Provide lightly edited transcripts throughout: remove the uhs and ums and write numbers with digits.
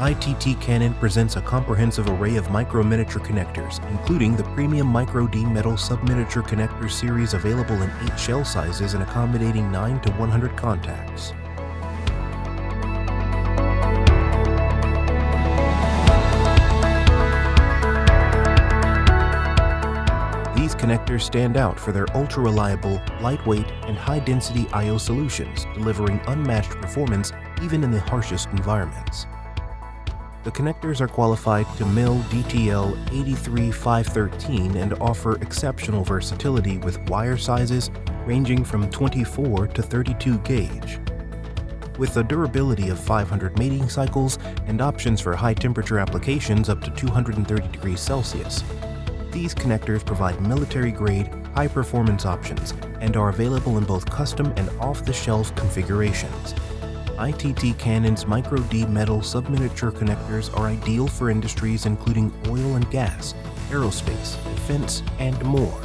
ITT Cannon presents a comprehensive array of micro-miniature connectors, including the premium Micro-D Metal Subminiature Connectors series available in 8 shell sizes and accommodating 9 to 100 contacts. These connectors stand out for their ultra-reliable, lightweight, and high-density I/O solutions, delivering unmatched performance even in the harshest environments. The connectors are qualified to MIL DTL 83513 and offer exceptional versatility with wire sizes ranging from 24 to 32 gauge. With a durability of 500 mating cycles and options for high-temperature applications up to 230 degrees Celsius, these connectors provide military-grade, high-performance options and are available in both custom and off-the-shelf configurations. ITT Cannon's Micro-D Metal Subminiature Connectors are ideal for industries including oil and gas, aerospace, defense, and more.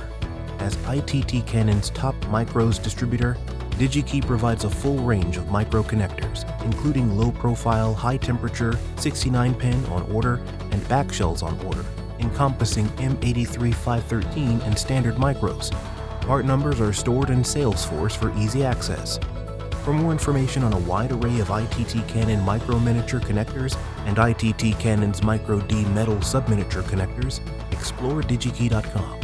As ITT Cannon's top micros distributor, Digikey provides a full range of micro connectors, including low-profile, high-temperature, 69-pin on order, and backshells on order, encompassing M83513 and standard micros. Part numbers are stored in Salesforce for easy access. For more information on a wide array of ITT Cannon micro-miniature connectors and ITT Cannon's Micro-D Metal Subminiature Connectors, explore Digikey.com.